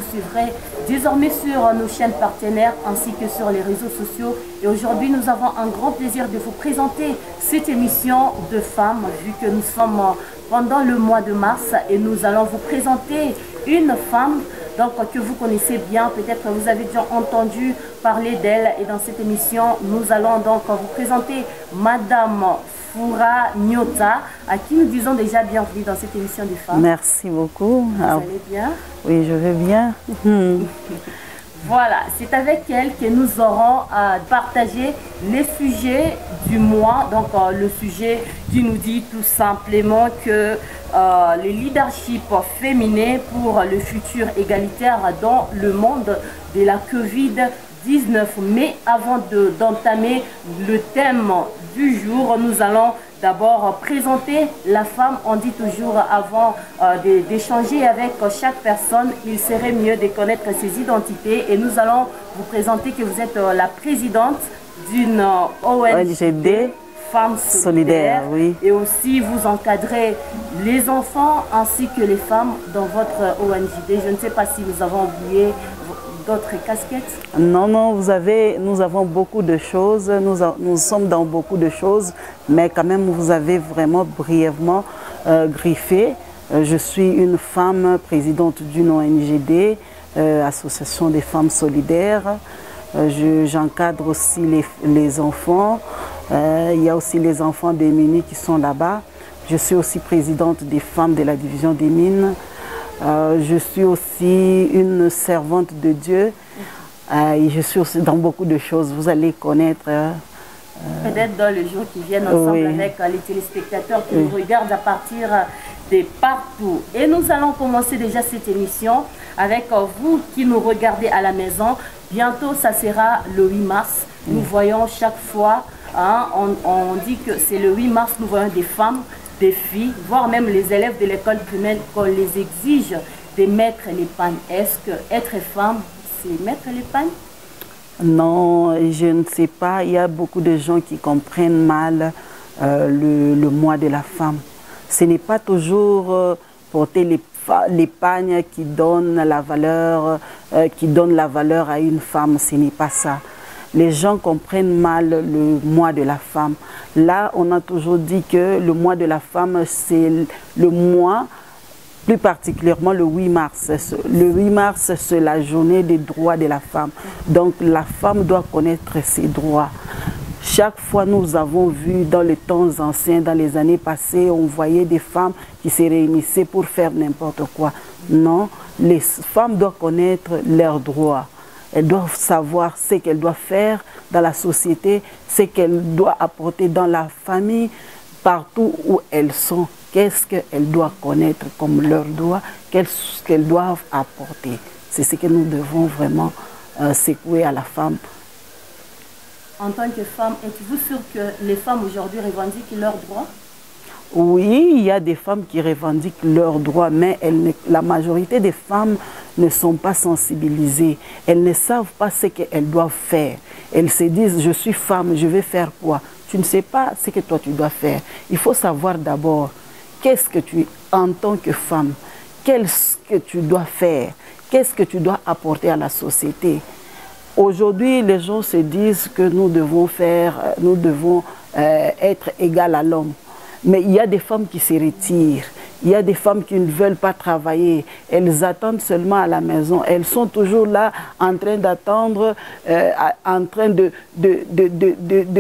suivrez désormais sur nos chaînes partenaires ainsi que sur les réseaux sociaux. Et aujourd'hui, nous avons un grand plaisir de vous présenter cette émission de femmes, vu que nous sommes pendant le mois de mars et nous allons vous présenter une femme donc, que vous connaissez bien, peut-être que vous avez déjà entendu parler d'elle. Et dans cette émission, nous allons donc vous présenter Madame Foura Nyota, à qui nous disons déjà bienvenue dans cette émission des femmes. Merci beaucoup. Vous allez bien? Oui, je vais bien. Voilà, c'est avec elle que nous aurons à partager les sujets du mois. Donc, le sujet qui nous dit tout simplement que le leadership féminin pour le futur égalitaire dans le monde de la COVID-19. Mais avant d'entamer le thème du jour, nous allons d'abord présenter la femme. On dit toujours avant d'échanger avec chaque personne, il serait mieux de connaître ses identités. Et nous allons vous présenter que vous êtes la présidente d'une ONGD, Femmes Solidaires. Oui. Et aussi vous encadrez les enfants ainsi que les femmes dans votre ONGD. Je ne sais pas si nous avons oublié d'autres casquettes. Non, non, nous avons beaucoup de choses, nous sommes dans beaucoup de choses, mais quand même vous avez vraiment brièvement griffé. Je suis une femme présidente d'une ONGD, Association des femmes solidaires. J'encadre aussi les enfants. Il y a aussi les enfants démunis qui sont là-bas. Je suis aussi présidente des femmes de la division des mines. Je suis aussi une servante de Dieu et je suis aussi dans beaucoup de choses. Vous allez connaître. Peut-être dans les jours qui viennent ensemble, oui, avec les téléspectateurs qui nous regardent à partir de partout. Et nous allons commencer déjà cette émission avec vous qui nous regardez à la maison. Bientôt, ça sera le 8 mars. Nous voyons chaque fois, hein, on dit que c'est le 8 mars, nous voyons des femmes, des filles, voire même les élèves de l'école primaire, qu'on les exige de mettre les pagnes. Est-ce que être femme, c'est mettre les pagnes? Non, je ne sais pas. Il y a beaucoup de gens qui comprennent mal le mois de la femme. Ce n'est pas toujours porter les pagnes qui donnent la valeur, à une femme. Ce n'est pas ça. Les gens comprennent mal le mois de la femme. Là, on a toujours dit que le mois de la femme, c'est le mois, plus particulièrement le 8 mars. Le 8 mars, c'est la journée des droits de la femme. Donc, la femme doit connaître ses droits. Chaque fois, nous avons vu dans les temps anciens, dans les années passées, on voyait des femmes qui se réunissaient pour faire n'importe quoi. Non, les femmes doivent connaître leurs droits. Elles doivent savoir ce qu'elles doivent faire dans la société, ce qu'elles doivent apporter dans la famille, partout où elles sont. Qu'est-ce qu'elles doivent connaître comme leurs droits, qu'est-ce qu'elles doivent apporter. C'est ce que nous devons vraiment secouer à la femme. En tant que femme, êtes-vous sûre que les femmes aujourd'hui revendiquent leurs droits? Oui, il y a des femmes qui revendiquent leurs droits, mais la majorité des femmes ne sont pas sensibilisées. Elles ne savent pas ce qu'elles doivent faire. Elles se disent, je suis femme, je vais faire quoi? Tu ne sais pas ce que toi tu dois faire. Il faut savoir d'abord, qu'est-ce que tu, en tant que femme, qu'est-ce que tu dois faire? Qu'est-ce que tu dois apporter à la société? Aujourd'hui, les gens se disent que nous devons être égales à l'homme. Mais il y a des femmes qui se retirent, il y a des femmes qui ne veulent pas travailler, elles attendent seulement à la maison, elles sont toujours là en train d'attendre, en train de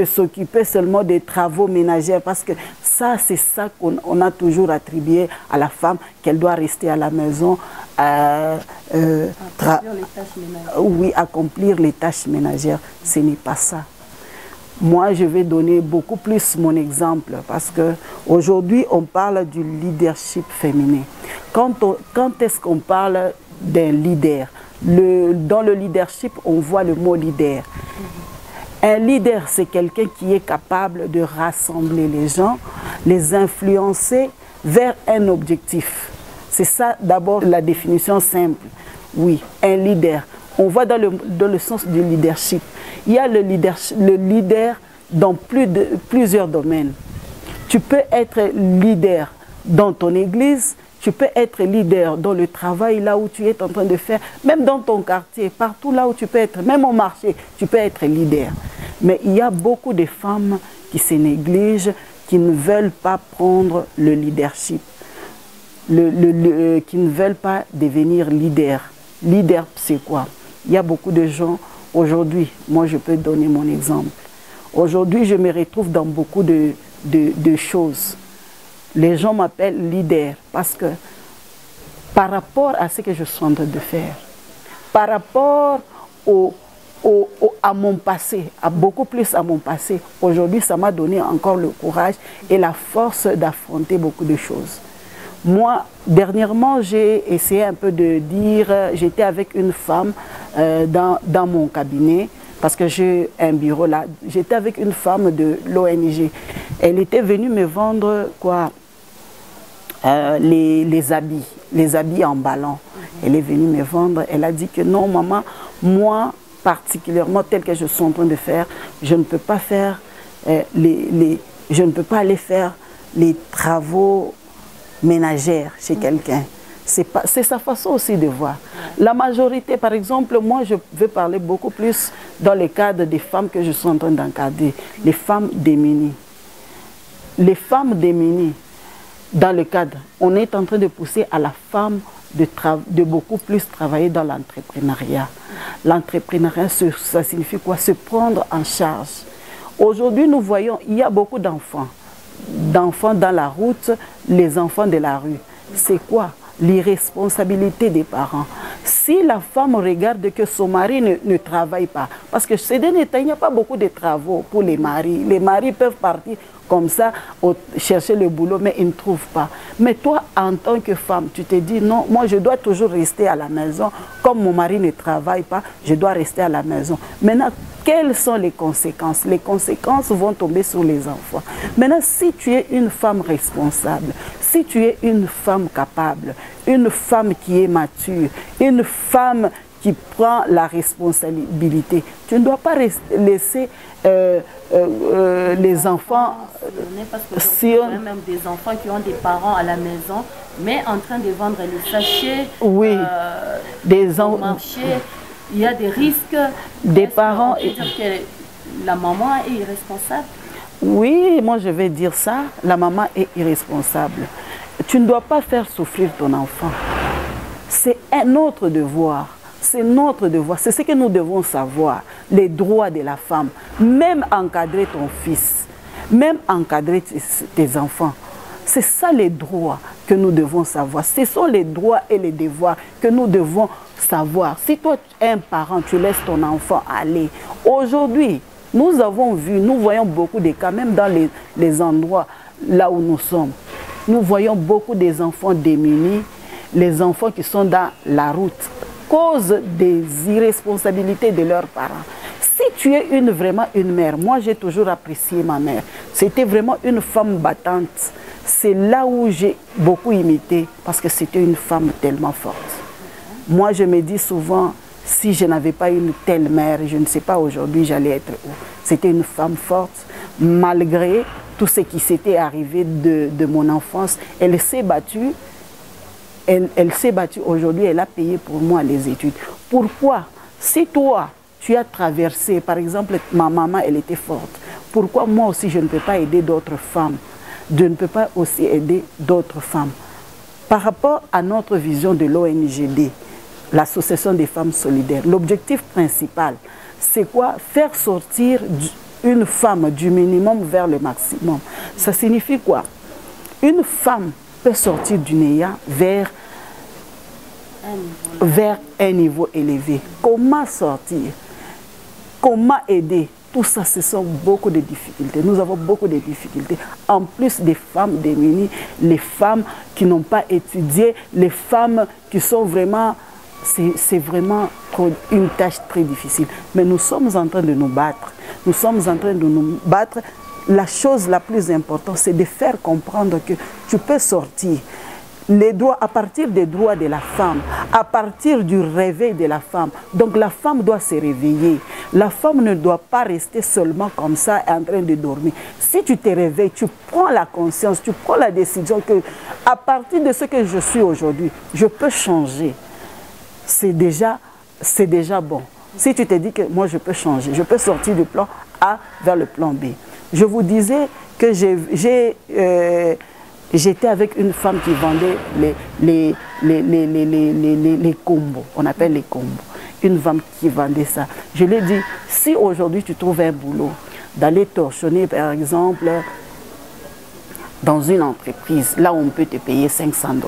s'occuper seulement des travaux ménagers, parce que ça, c'est ça qu'on a toujours attribué à la femme, qu'elle doit rester à la maison, accomplir les tâches ménagères. Ce n'est pas ça. Moi, je vais donner beaucoup plus mon exemple parce qu'aujourd'hui, on parle du leadership féminin. Quand est-ce qu'on parle d'un leader? Dans le leadership, on voit le mot leader. Un leader, c'est quelqu'un qui est capable de rassembler les gens, les influencer vers un objectif. C'est ça, d'abord, la définition simple. Oui, un leader. On voit dans le sens du leadership. Il y a le leader dans plusieurs domaines. Tu peux être leader dans ton église, Tu peux être leader dans le travail, là où tu es en train de faire, même dans ton quartier, partout là où tu peux être, même au marché, tu peux être leader. Mais il y a beaucoup de femmes qui se négligent, qui ne veulent pas prendre le leadership, qui ne veulent pas devenir leader. Leader, c'est quoi? Il y a beaucoup de gens, aujourd'hui, moi je peux donner mon exemple. Aujourd'hui, je me retrouve dans beaucoup de choses. Les gens m'appellent leader parce que par rapport à ce que je suis en train de faire, par rapport à mon passé, beaucoup plus à mon passé, aujourd'hui, ça m'a donné encore le courage et la force d'affronter beaucoup de choses. Moi, dernièrement, j'ai essayé un peu de dire, j'étais avec une femme dans mon cabinet, parce que j'ai un bureau là, j'étais avec une femme de l'ONG. Elle était venue me vendre quoi, les habits en ballon. Elle est venue me vendre, elle a dit que non maman, moi particulièrement tel que je suis en train de faire, je ne peux pas faire je ne peux pas aller faire les travaux ménagères chez quelqu'un. C'est sa façon aussi de voir. La majorité, par exemple, moi je vais parler beaucoup plus dans le cadre des femmes que je suis en train d'encadrer, les femmes démunies. Les femmes démunies, dans le cadre, on est en train de pousser à la femme de beaucoup plus travailler dans l'entrepreneuriat. L'entrepreneuriat, ça signifie quoi? Se prendre en charge. Aujourd'hui, nous voyons, il y a beaucoup d'enfants dans la route, les enfants de la rue. C'est quoi? L'irresponsabilité des parents. Si la femme regarde que son mari ne travaille pas, parce que ces derniers temps, il n'y a pas beaucoup de travaux pour les maris. Les maris peuvent partir comme ça, chercher le boulot, mais ils ne trouvent pas. Mais toi, en tant que femme, tu te dis, non, moi je dois toujours rester à la maison. Comme mon mari ne travaille pas, je dois rester à la maison. Maintenant, quelles sont les conséquences? Les conséquences vont tomber sur les enfants. Maintenant, si tu es une femme responsable, si tu es une femme capable, une femme qui est mature, une femme qui prend la responsabilité, tu ne dois pas laisser les enfants parce que il y a même des enfants qui ont des parents à la maison, mais en train de vendre les sachets oui, au marché. Il y a des risques. Des parents. On peut dire que la maman est irresponsable? Oui, moi je vais dire ça. La maman est irresponsable. Tu ne dois pas faire souffrir ton enfant. C'est un autre devoir. C'est notre devoir. C'est ce que nous devons savoir. Les droits de la femme. Même encadrer ton fils. Même encadrer tes enfants. C'est ça les droits que nous devons savoir. Ce sont les droits et les devoirs que nous devons savoir. Si toi, un parent, tu laisses ton enfant aller. Aujourd'hui, nous avons vu, nous voyons beaucoup de cas, même dans les endroits là où nous sommes. Nous voyons beaucoup des enfants démunis, les enfants qui sont dans la route, cause des irresponsabilités de leurs parents. Si tu es vraiment une mère, moi j'ai toujours apprécié ma mère. C'était vraiment une femme battante. C'est là où j'ai beaucoup imité parce que c'était une femme tellement forte. Moi je me dis souvent, si je n'avais pas une telle mère, je ne sais pas aujourd'hui j'allais être où. C'était une femme forte, malgré tout ce qui s'était arrivé de mon enfance. Elle s'est battue. Elle s'est battue aujourd'hui, elle a payé pour moi les études. Pourquoi? Si toi, tu as traversé, par exemple, ma maman, elle était forte. Pourquoi moi aussi, je ne peux pas aider d'autres femmes? Je ne peux pas aussi aider d'autres femmes. Par rapport à notre vision de l'ONGD, l'Association des femmes solidaires, l'objectif principal, c'est quoi? Faire sortir une femme du minimum vers le maximum. Ça signifie quoi? Une femme peut sortir du néant vers un niveau élevé. Comment sortir? Comment aider? Tout ça, ce sont beaucoup de difficultés. Nous avons beaucoup de difficultés. En plus des femmes démunies, les femmes qui n'ont pas étudié, les femmes qui sont vraiment... C'est vraiment une tâche très difficile. Mais nous sommes en train de nous battre. Nous sommes en train de nous battre. La chose la plus importante, c'est de faire comprendre que tu peux sortir. les droits, à partir des droits de la femme, à partir du réveil de la femme. Donc la femme doit se réveiller. La femme ne doit pas rester seulement comme ça en train de dormir. Si tu te réveilles, tu prends la conscience, tu prends la décision que à partir de ce que je suis aujourd'hui, je peux changer. C'est déjà bon. Si tu te dis que moi je peux changer, je peux sortir du plan A vers le plan B. Je vous disais que j'étais avec une femme qui vendait les combos. On appelle les combos. Une femme qui vendait ça. Je lui ai dit, si aujourd'hui tu trouves un boulot, d'aller torchonner par exemple dans une entreprise, là où on peut te payer 500 $,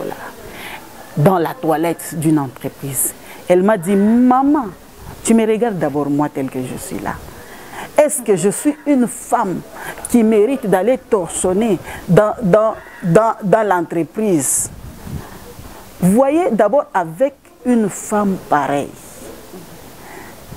dans la toilette d'une entreprise. Elle m'a dit, maman, tu me regardes d'abord moi tel que je suis là. Est-ce que je suis une femme qui mérite d'aller torchonner dans l'entreprise? Voyez d'abord avec une femme pareille.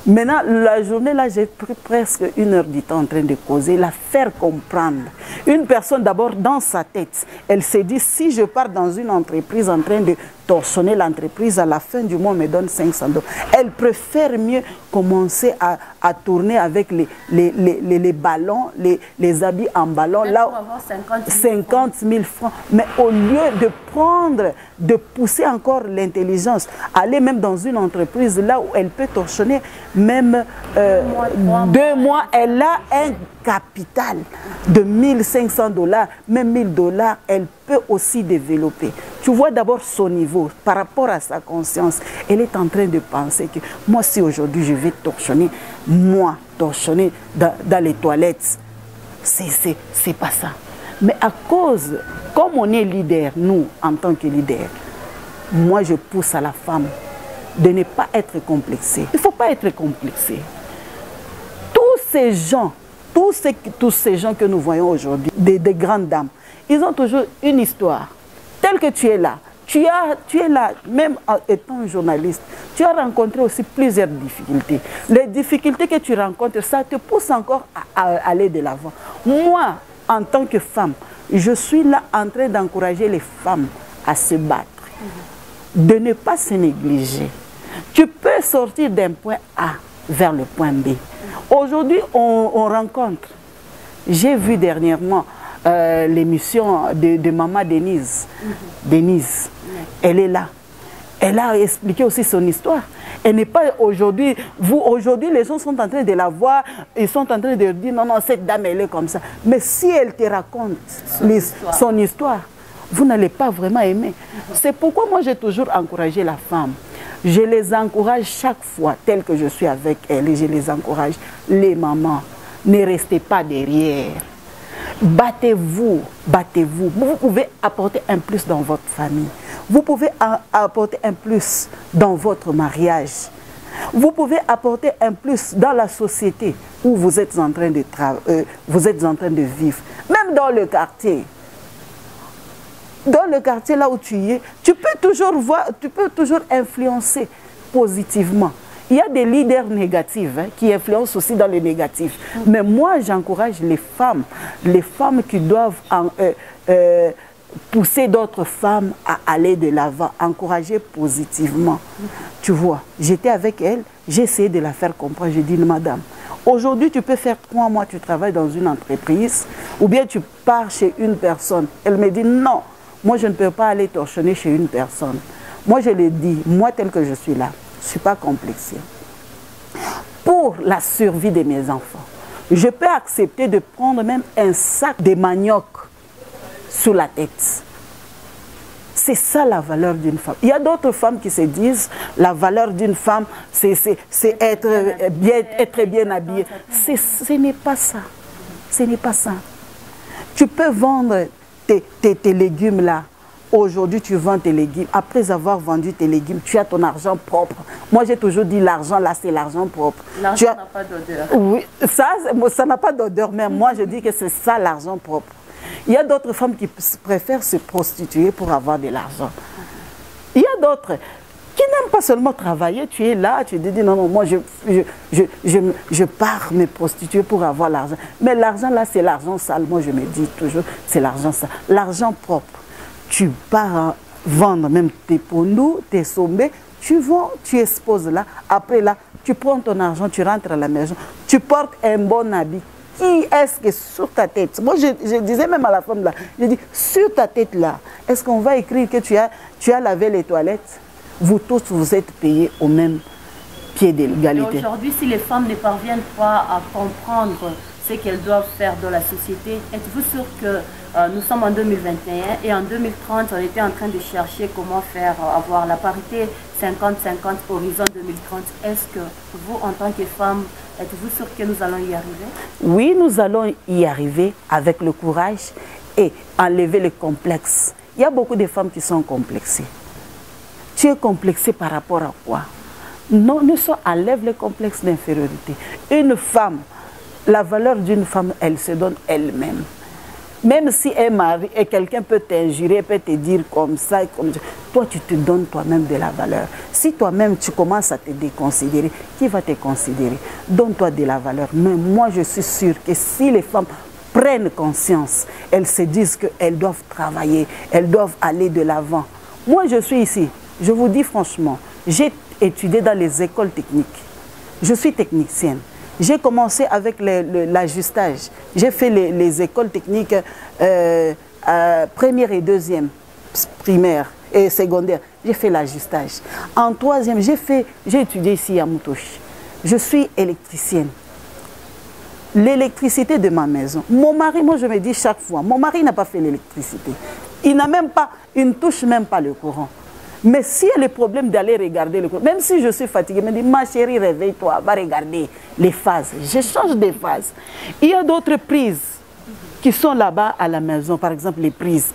Maintenant, la journée là, j'ai pris presque 1 heure du temps en train de causer, la faire comprendre. Une personne d'abord dans sa tête, elle s'est dit, si je pars dans une entreprise en train de torchonner l'entreprise, à la fin du mois, on me donne 500 $. Elle préfère mieux commencer à tourner avec les ballons, les habits en ballon, là, 50 000 francs. Mais au lieu de prendre, de pousser encore l'intelligence, aller même dans une entreprise là où elle peut torchonner, même 2 mois, elle a un capital de 1500 $, même 1000 $, elle peut aussi développer. Tu vois d'abord son niveau par rapport à sa conscience. Elle est en train de penser que moi, si aujourd'hui je vais torchonner, torchonner dans les toilettes, c'est pas ça. Mais à cause, comme on est leader, nous, en tant que leader, moi je pousse à la femme de ne pas être complexée. Il ne faut pas être complexé. Tous ces gens que nous voyons aujourd'hui, des grandes dames, ils ont toujours une histoire. Telle que tu es là, tu es là, même en étant journaliste, tu as rencontré aussi plusieurs difficultés. Les difficultés que tu rencontres, ça te pousse encore à aller de l'avant. Moi, en tant que femme, je suis là en train d'encourager les femmes à se battre, de ne pas se négliger. Tu peux sortir d'un point A vers le point B. Aujourd'hui, on rencontre. J'ai vu dernièrement l'émission de maman Denise. Denise, elle est là. Elle a expliqué aussi son histoire. Elle n'est pas aujourd'hui, aujourd'hui les gens sont en train de la voir, ils sont en train de dire non, non, cette dame elle est comme ça. Mais si elle te raconte son histoire, vous n'allez pas vraiment aimer. C'est pourquoi moi j'ai toujours encouragé la femme. Je les encourage chaque fois, tel que je suis avec elle, et je les encourage. Les mamans, ne restez pas derrière. Battez-vous, battez-vous. Vous pouvez apporter un plus dans votre famille. Vous pouvez apporter un plus dans votre mariage. Vous pouvez apporter un plus dans la société où vous êtes en train de vivre. Même dans le quartier. Dans le quartier là où tu es, tu peux toujours voir, tu peux toujours influencer positivement. Il y a des leaders négatifs qui influencent aussi dans le négatif. Mais moi, j'encourage les femmes qui doivent pousser d'autres femmes à aller de l'avant, encourager positivement. Tu vois, j'étais avec elle, j'ai essayé de la faire comprendre. J'ai dit, madame, aujourd'hui, tu peux faire 3 mois, tu travailles dans une entreprise, ou bien tu pars chez une personne. Elle me dit, non, moi, je ne peux pas aller torchonner chez une personne. Moi, je l'ai dit, moi, tel que je suis là, je ne suis pas complexée. Pour la survie de mes enfants, je peux accepter de prendre même un sac de manioc sous la tête. C'est ça la valeur d'une femme. Il y a d'autres femmes qui se disent la valeur d'une femme, c'est être bien habillée. Ce n'est pas ça. Ce n'est pas ça. Tu peux vendre tes légumes là. Aujourd'hui, tu vends tes légumes. Après avoir vendu tes légumes, tu as ton argent propre. Moi, j'ai toujours dit l'argent, là, c'est l'argent propre. L'argent n'a pas d'odeur. Oui, ça n'a pas d'odeur, mais moi, je dis que c'est ça l'argent propre. Il y a d'autres femmes qui préfèrent se prostituer pour avoir de l'argent. Il y a d'autres qui n'aiment pas seulement travailler. Tu es là, tu te dis non, non, moi, je pars me prostituer pour avoir l'argent. Mais l'argent, là, c'est l'argent sale. Moi, je me dis toujours, c'est l'argent sale. L'argent propre. Tu pars vendre même tes pondous, tes sombés, tu vends, tu exposes là. Après là, tu prends ton argent, tu rentres à la maison, tu portes un bon habit. Qui est-ce que sur ta tête? Moi, je disais même à la femme là, je dis, sur ta tête là, est-ce qu'on va écrire que tu as lavé les toilettes? Vous tous, vous êtes payés au même pied d'égalité. Aujourd'hui, si les femmes ne parviennent pas à comprendre ce qu'elles doivent faire dans la société, êtes-vous sûr que nous sommes en 2021 et en 2030, on était en train de chercher comment faire avoir la parité 50-50 horizon 2030. Est-ce que vous, en tant que femme, êtes-vous sûr que nous allons y arriver? Oui, nous allons y arriver avec le courage et enlever les complexes. Il y a beaucoup de femmes qui sont complexées. Tu es complexée par rapport à quoi? Non, nous enlève les complexes d'infériorité. Une femme, la valeur d'une femme, elle se donne elle-même. Même si un mari et quelqu'un peut t'injurer, peut te dire comme ça, toi tu te donnes toi-même de la valeur. Si toi-même tu commences à te déconsidérer, qui va te considérer? Donne-toi de la valeur. Mais moi je suis sûre que si les femmes prennent conscience, elles se disent qu'elles doivent travailler, elles doivent aller de l'avant. Moi je suis ici, je vous dis franchement, j'ai étudié dans les écoles techniques. Je suis technicienne. J'ai commencé avec l'ajustage. J'ai fait les écoles techniques première et deuxième, primaire et secondaire. J'ai fait l'ajustage. En troisième, j'ai étudié ici à Mutoshi. Je suis électricienne. L'électricité de ma maison. Mon mari, moi je me dis chaque fois, mon mari n'a pas fait l'électricité. Il n'a même pas, il ne touche même pas le courant. Mais s'il y a le problème d'aller regarder le courant, même si je suis fatiguée, je me dis, ma chérie, réveille-toi, va regarder les phases. Je change des phases. Il y a d'autres prises qui sont là-bas à la maison, par exemple les prises.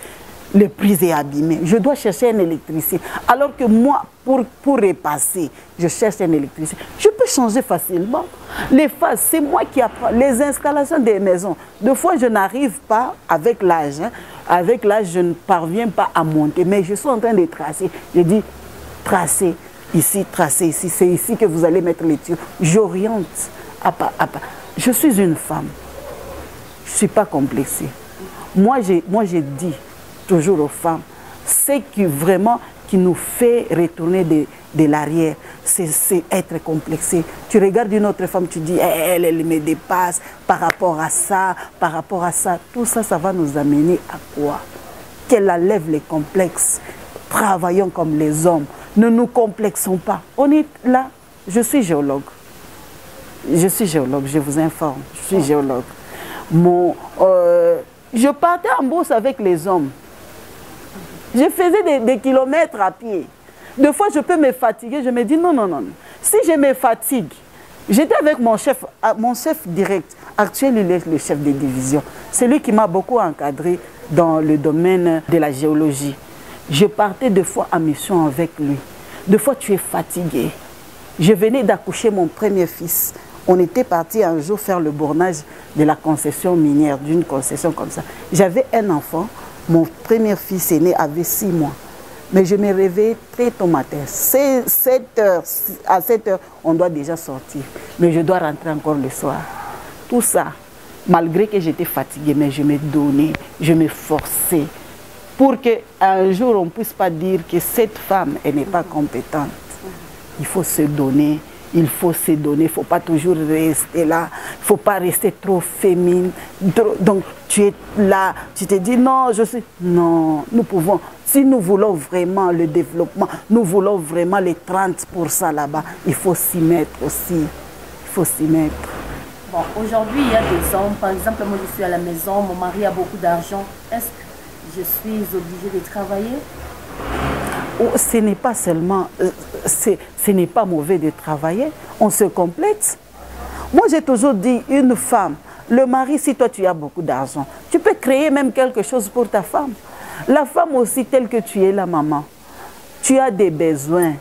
Les prises est abîmée. Je dois chercher un électricien. Alors que moi, pour repasser, je cherche un électricien. Je peux changer facilement. Les phases, c'est moi qui apprends. Les installations des maisons, des fois, je n'arrive pas avec l'âge. Hein. Avec l'âge, je ne parviens pas à monter. Mais je suis en train de tracer. Je dis, tracez ici, tracez ici. C'est ici que vous allez mettre les tuyaux. J'oriente. Je suis une femme. Je ne suis pas complexée. Moi, j'ai dit toujours aux femmes, ce qui vraiment qui nous fait retourner de l'arrière, c'est être complexé. Tu regardes une autre femme, tu dis, elle me dépasse par rapport à ça, par rapport à ça. Tout ça, ça va nous amener à quoi? Qu'elle enlève les complexes. Travaillons comme les hommes. Ne nous complexons pas. On est là. Je suis géologue. Je suis géologue, je vous informe. Je suis géologue. Je partais en bourse avec les hommes. Je faisais des kilomètres à pied. Des fois, je peux me fatiguer. Je me dis non, non, non. Si je me fatigue, j'étais avec mon chef direct. Actuel, il est le chef de division. C'est lui qui m'a beaucoup encadré dans le domaine de la géologie. Je partais des fois en mission avec lui. Des fois, tu es fatigué. Je venais d'accoucher mon premier fils. On était parti un jour faire le bornage de la concession minière, d'une concession comme ça. J'avais un enfant. Mon premier fils aîné avait 6 mois. Mais je me réveillais très tôt matin. C'est 7 heures. À 7 heures, on doit déjà sortir. Mais je dois rentrer encore le soir. Tout ça, malgré que j'étais fatiguée, mais je me donnais, je me forçais. Pour qu'un jour, on ne puisse pas dire que cette femme, elle n'est pas compétente. Il faut se donner. Il faut se donner, il ne faut pas toujours rester là, il ne faut pas rester trop féminine. Donc tu es là, tu te dis non, je suis... Non, nous pouvons, si nous voulons vraiment le développement, nous voulons vraiment les 30% là-bas, il faut s'y mettre aussi. Il faut s'y mettre. Bon, aujourd'hui, il y a des hommes, par exemple, moi je suis à la maison, mon mari a beaucoup d'argent. Est-ce que je suis obligée de travailler? Ce n'est pas seulement, ce n'est pas mauvais de travailler, on se complète. Moi j'ai toujours dit, une femme, le mari, si toi tu as beaucoup d'argent, tu peux créer même quelque chose pour ta femme. La femme aussi, telle que tu es la maman, tu as des besoins.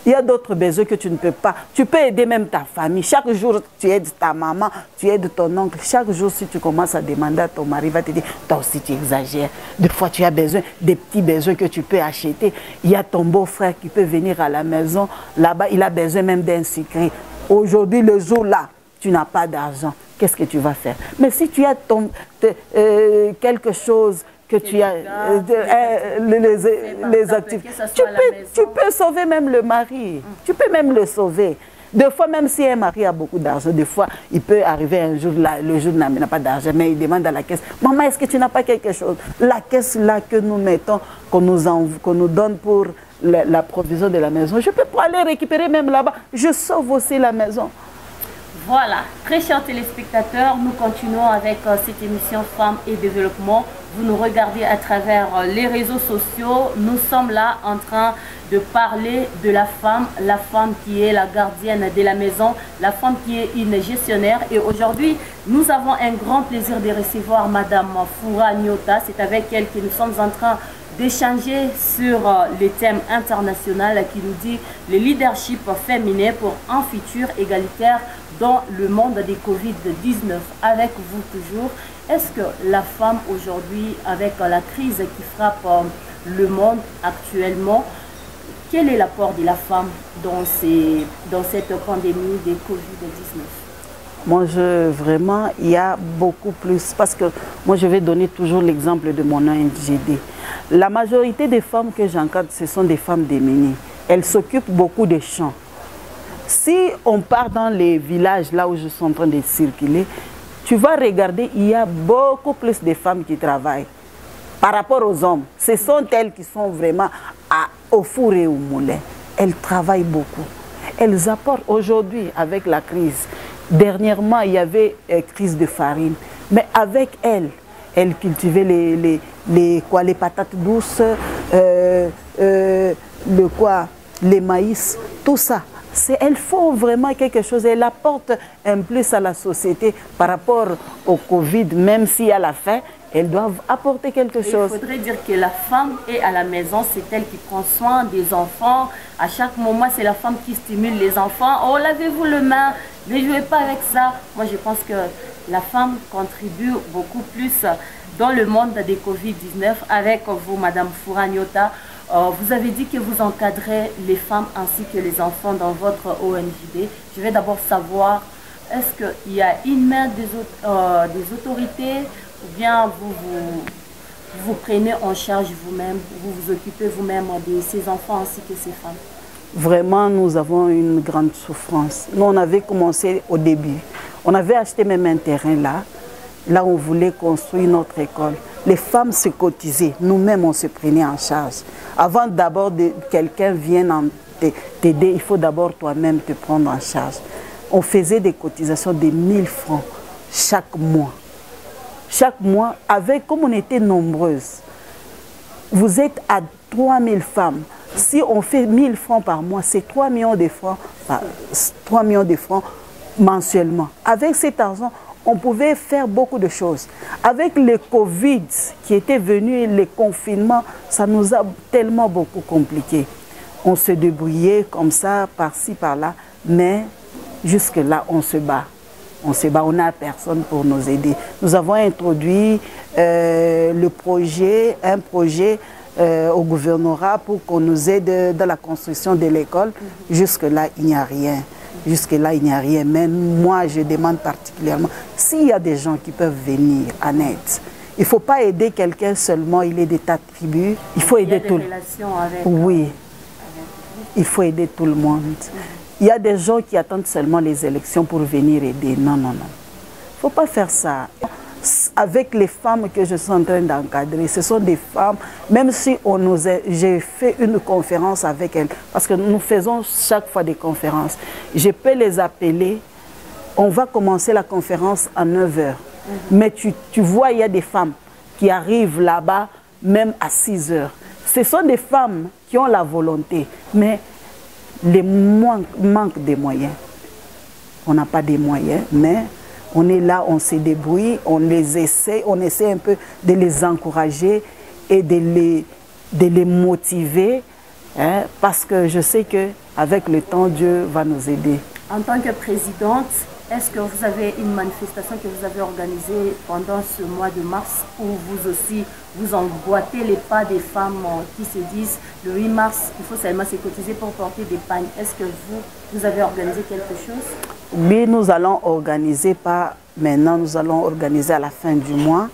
Il y a d'autres besoins que tu ne peux pas. Tu peux aider même ta famille. Chaque jour, tu aides ta maman, tu aides ton oncle. Chaque jour, si tu commences à demander à ton mari, il va te dire, toi aussi tu exagères. Des fois, tu as besoin des petits besoins que tu peux acheter. Il y a ton beau-frère qui peut venir à la maison. Là-bas, il a besoin même d'un sucré. Aujourd'hui, le jour là, tu n'as pas d'argent. Qu'est-ce que tu vas faire? Mais si tu as quelque chose que tu as les activités. Tu peux sauver même le mari. Tu peux même le sauver. Des fois, même si un mari a beaucoup d'argent, des fois, il peut arriver un jour, là, le jour n'a pas d'argent, mais il demande à la caisse, maman, est-ce que tu n'as pas quelque chose? La caisse là que nous mettons, qu'on nous donne pour la provision de la maison, je peux pas aller récupérer même là-bas. Je sauve aussi la maison. Voilà, très chers téléspectateurs, nous continuons avec cette émission Femmes et Développement. Vous nous regardez à travers les réseaux sociaux. Nous sommes là en train de parler de la femme qui est la gardienne de la maison, la femme qui est une gestionnaire. Et aujourd'hui, nous avons un grand plaisir de recevoir Madame Foura Nyota. C'est avec elle que nous sommes en train d'échanger sur les thèmes internationaux qui nous dit le leadership féminin pour un futur égalitaire dans le monde des Covid-19. Avec vous toujours, est-ce que la femme aujourd'hui, avec la crise qui frappe le monde actuellement, quel est l'apport de la femme dans cette pandémie de Covid-19? Moi, vraiment, il y a beaucoup plus. Parce que moi, je vais donner toujours l'exemple de mon ONGD. La majorité des femmes que j'encadre, ce sont des femmes démunies. Elles s'occupent beaucoup des champs. Si on part dans les villages, là où je suis en train de circuler, tu vas regarder, il y a beaucoup plus de femmes qui travaillent. Par rapport aux hommes, ce sont elles qui sont vraiment au four et au moulin. Elles travaillent beaucoup. Elles apportent aujourd'hui avec la crise. Dernièrement, il y avait crise de farine. Mais avec elles cultivaient les patates douces, les maïs, tout ça. Elles font vraiment quelque chose. Elles apportent un plus à la société par rapport au Covid, même si à la fin, elles doivent apporter quelque chose. Il faudrait dire que la femme est à la maison, c'est elle qui prend soin des enfants. À chaque moment, c'est la femme qui stimule les enfants. Oh, lavez-vous les mains, ne jouez pas avec ça. Moi, je pense que la femme contribue beaucoup plus dans le monde des Covid-19. Avec vous, Madame Foura Nyota, vous avez dit que vous encadrez les femmes ainsi que les enfants dans votre ONGD. Je vais d'abord savoir, est-ce qu'il y a une main des autorités ou bien vous prenez en charge vous-même, vous vous occupez vous-même de ces enfants ainsi que ces femmes? Vraiment, nous avons une grande souffrance. Nous, on avait commencé au début. On avait acheté même un terrain là. Là, on voulait construire notre école. Les femmes se cotisaient. Nous-mêmes, on se prenait en charge. Avant d'abord que quelqu'un vienne t'aider, il faut d'abord toi-même te prendre en charge. On faisait des cotisations de 1000 francs chaque mois. Chaque mois, comme on était nombreuses, vous êtes à 3000 femmes. Si on fait 1000 francs par mois, c'est 3 millions de francs, 3 millions de francs mensuellement. Avec cet argent, on pouvait faire beaucoup de choses. Avec le Covid qui était venu, les confinements, ça nous a tellement beaucoup compliqué. On se débrouillait comme ça, par-ci, par-là, mais jusque-là, on se bat. On se bat, on n'a personne pour nous aider. Nous avons introduit un projet au gouvernorat pour qu'on nous aide dans la construction de l'école. Jusque-là, il n'y a rien. Jusque-là, il n'y a rien. Mais moi, je demande particulièrement, s'il y a des gens qui peuvent venir en aide, il ne faut pas aider quelqu'un seulement, il est de ta tribu. Il faut aider tout le monde. Oui, il faut aider tout le monde. Il y a des gens qui attendent seulement les élections pour venir aider. Non, non, non. Il ne faut pas faire ça. Avec les femmes que je suis en train d'encadrer, ce sont des femmes, même si j'ai fait une conférence avec elles, parce que nous faisons chaque fois des conférences. Je peux les appeler, on va commencer la conférence à 9h. Mais tu vois, il y a des femmes qui arrivent là-bas, même à 6h. Ce sont des femmes qui ont la volonté, mais les manque des moyens. On n'a pas des moyens, mais on est là, on se débrouille, on essaie un peu de les encourager et de les motiver, hein, parce que je sais qu'avec le temps, Dieu va nous aider. En tant que présidente, est-ce que vous avez une manifestation que vous avez organisée pendant ce mois de mars où vous aussi, vous emboîtez les pas des femmes qui se disent le 8 mars, il faut seulement se cotiser pour porter des pagnes. Est-ce que vous avez organisé quelque chose? Oui, nous allons organiser, pas maintenant, nous allons organiser à la fin du mois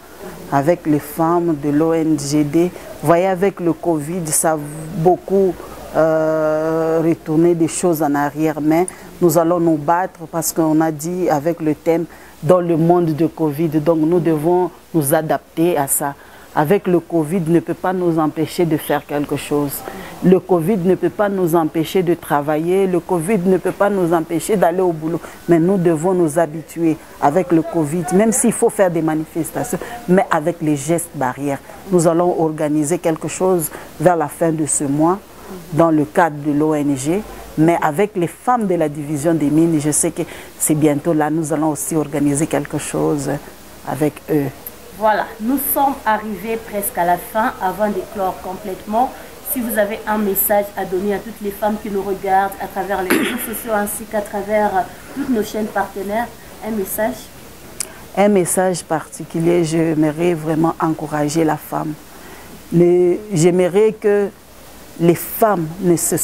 avec les femmes de l'ONGD. Vous voyez, avec le Covid, ça a beaucoup retourné des choses en arrière, mais nous allons nous battre parce qu'on a dit avec le thème dans le monde de Covid, donc nous devons nous adapter à ça. Avec le Covid ne peut pas nous empêcher de faire quelque chose. Le Covid ne peut pas nous empêcher de travailler. Le Covid ne peut pas nous empêcher d'aller au boulot. Mais nous devons nous habituer avec le Covid, même s'il faut faire des manifestations, mais avec les gestes barrières. Nous allons organiser quelque chose vers la fin de ce mois dans le cadre de l'ONG. Mais avec les femmes de la division des mines, je sais que c'est bientôt là, nous allons aussi organiser quelque chose avec eux. Voilà, nous sommes arrivés presque à la fin. Avant d'éclore complètement, si vous avez un message à donner à toutes les femmes qui nous regardent à travers les réseaux sociaux ainsi qu'à travers toutes nos chaînes partenaires, un message? Un message particulier, j'aimerais vraiment encourager la femme. J'aimerais que les femmes ne se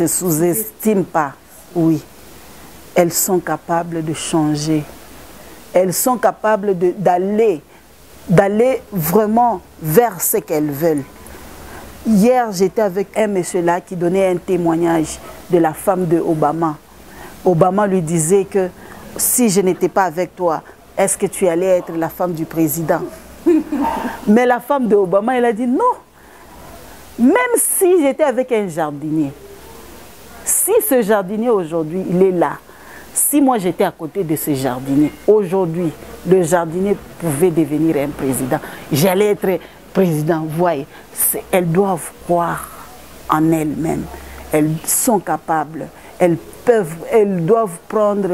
sous-estiment pas. Oui, elles sont capables de changer. Elles sont capables d'aller vraiment vers ce qu'elles veulent. Hier, j'étais avec un monsieur là qui donnait un témoignage de la femme de Obama. Obama lui disait que si je n'étais pas avec toi, est-ce que tu allais être la femme du président? Mais la femme de Obama, elle a dit non. Même si j'étais avec un jardinier, si ce jardinier aujourd'hui, il est là, si moi j'étais à côté de ce jardinier, aujourd'hui, le jardinier pouvait devenir un président. J'allais être président. Voyez, elles doivent croire en elles-mêmes. Elles sont capables. Elles doivent prendre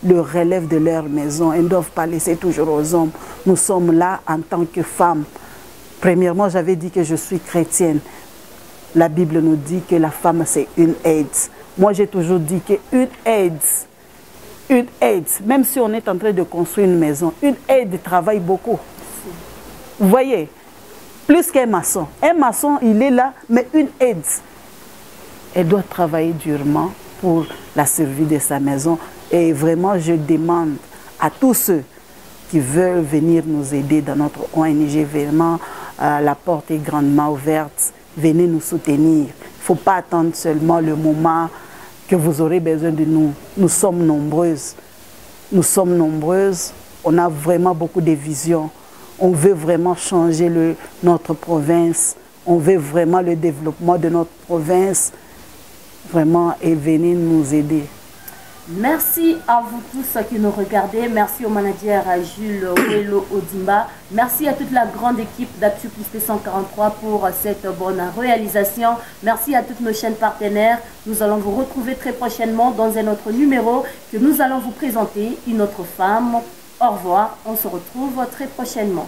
le relève de leur maison. Elles ne doivent pas laisser toujours aux hommes. Nous sommes là en tant que femmes. Premièrement, j'avais dit que je suis chrétienne. La Bible nous dit que la femme, c'est une aide. Moi, j'ai toujours dit qu'une aide, même si on est en train de construire une maison, une aide travaille beaucoup. Vous voyez, plus qu'un maçon. Un maçon, il est là, mais une aide, elle doit travailler durement pour la survie de sa maison. Et vraiment, je demande à tous ceux qui veulent venir nous aider dans notre ONG, vraiment, la porte est grandement ouverte. Venez nous soutenir. Il ne faut pas attendre seulement le moment que vous aurez besoin de nous. Nous sommes nombreuses. Nous sommes nombreuses. On a vraiment beaucoup de visions. On veut vraiment changer notre province. On veut vraiment le développement de notre province. Vraiment, et venez nous aider. Merci à vous tous qui nous regardez. Merci au manager Jules Welo Odimba. Merci à toute la grande équipe d'Actu Plus P143 pour cette bonne réalisation. Merci à toutes nos chaînes partenaires. Nous allons vous retrouver très prochainement dans un autre numéro que nous allons vous présenter une autre femme. Au revoir, on se retrouve très prochainement.